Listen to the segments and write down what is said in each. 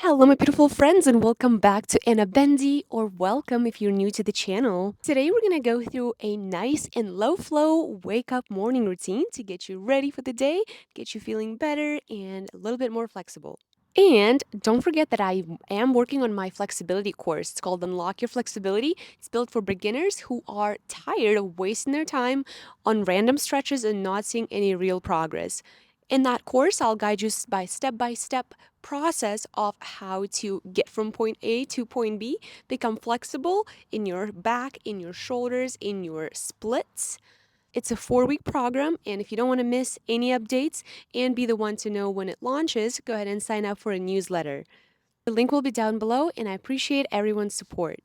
Hello, my beautiful friends, and welcome back to Anna Bendy, or welcome if you're new to the channel. Today, we're gonna go through a nice and low flow wake up morning routine to get you ready for the day, get you feeling better, and a little bit more flexible. And don't forget that I am working on my flexibility course. It's called Unlock Your Flexibility. It's built for beginners who are tired of wasting their time on random stretches and not seeing any real progress. In that course, I'll guide you by step process of how to get from point A to point B, become flexible in your back, in your shoulders, in your splits. It's a 4-week program, and if you don't want to miss any updates and be the one to know when it launches, go ahead and sign up for a newsletter. The link will be down below, and I appreciate everyone's support.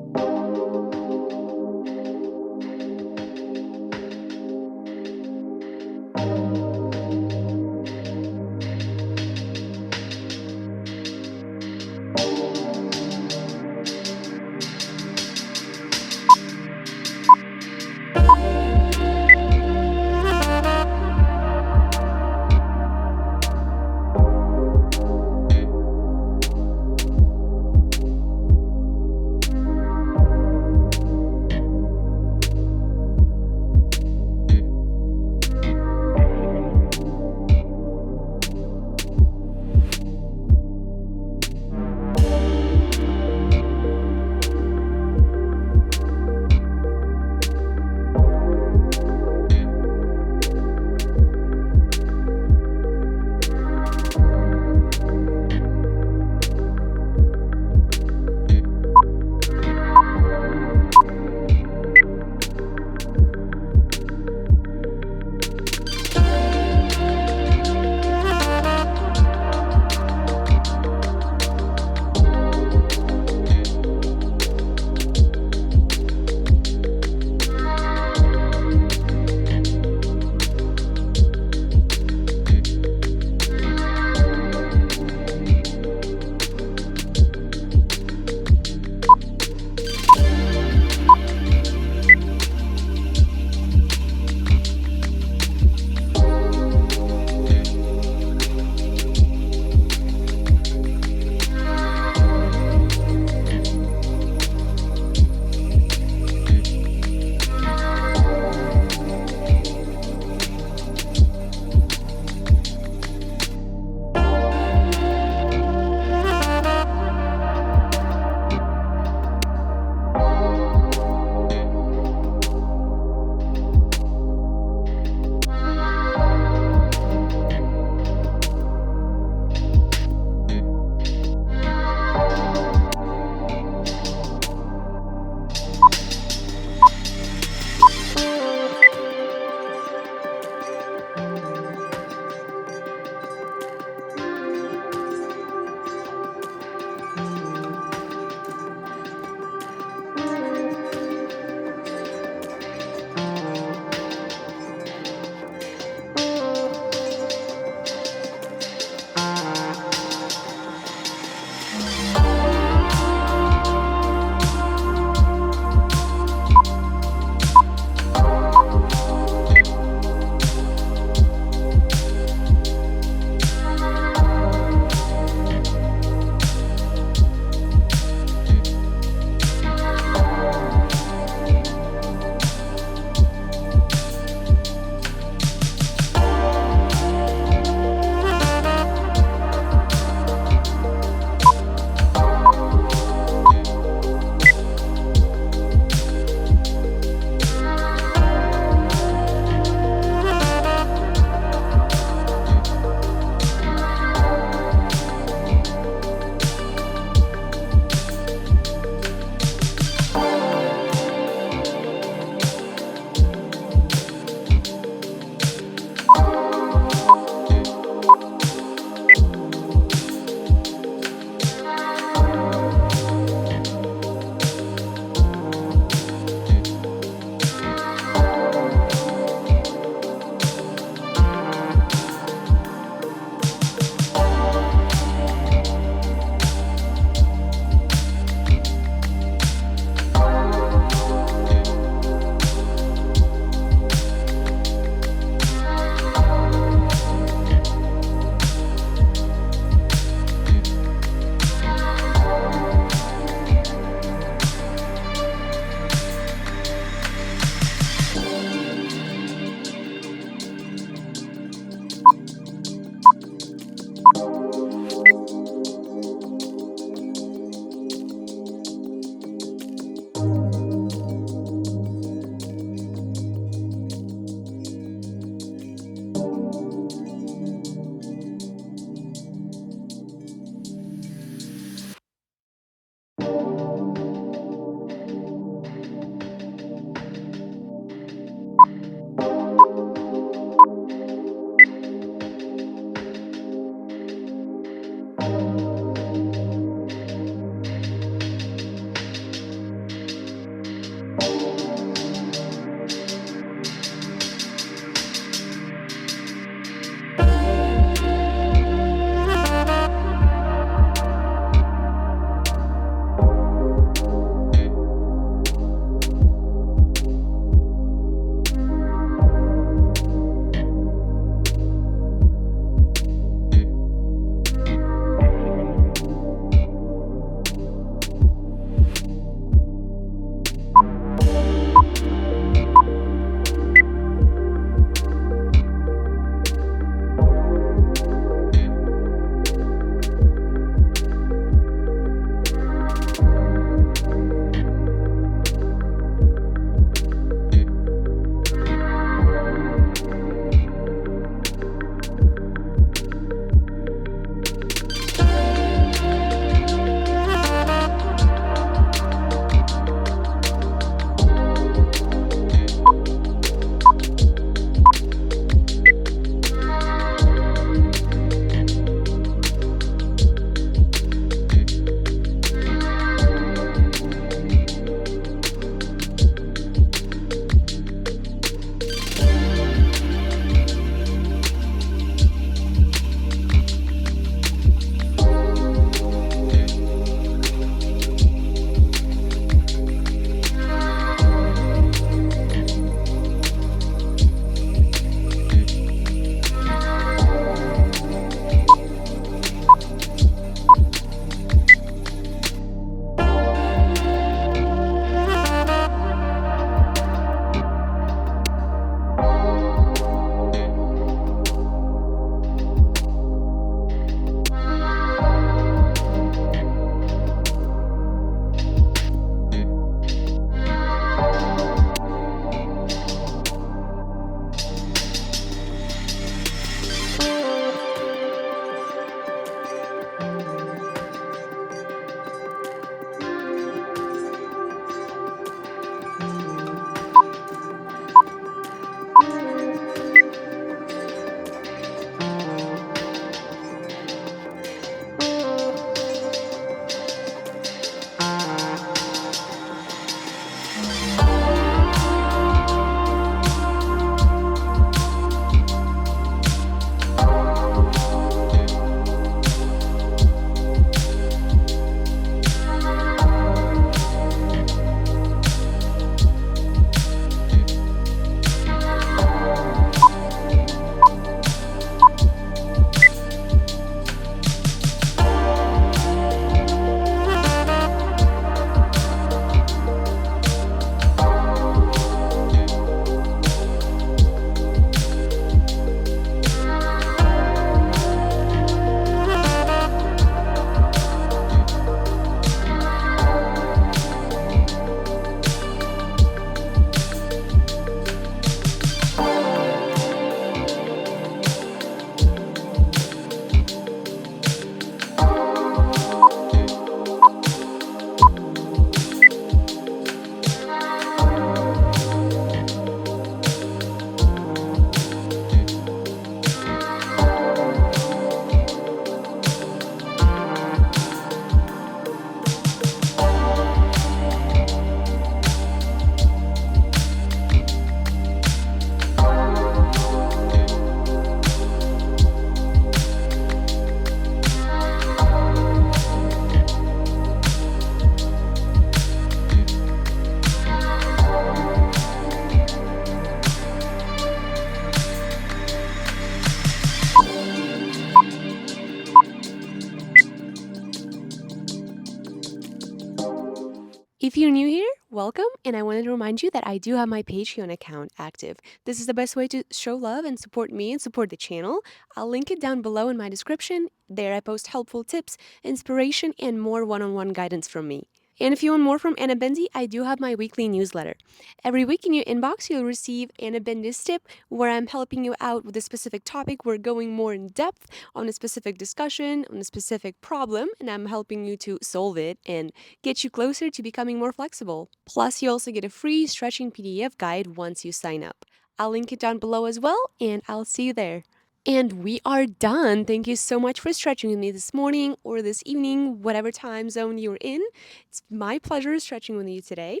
welcome, and I wanted to remind you that I do have my Patreon account active. This is the best way to show love and support me and support the channel. I'll link it down below in my description. There I post helpful tips, inspiration, and more one-on-one guidance from me. And if you want more from Anna Bendy, I do have my weekly newsletter. Every week in your inbox, you'll receive Anna Bendy's tip, where I'm helping you out with a specific topic. We're going more in depth on a specific discussion, on a specific problem, and I'm helping you to solve it and get you closer to becoming more flexible. Plus, you also get a free stretching PDF guide once you sign up. I'll link it down below as well, and I'll see you there. And we are done. Thank you so much for stretching with me this morning or this evening, whatever time zone you're in. It's my pleasure stretching with you today.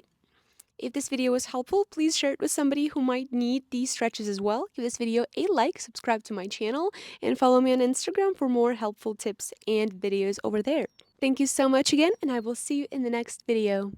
If this video was helpful, please share it with somebody who might need these stretches as well. Give this video a like, subscribe to my channel, and follow me on Instagram for more helpful tips and videos over there. Thank you so much again, and I will see you in the next video.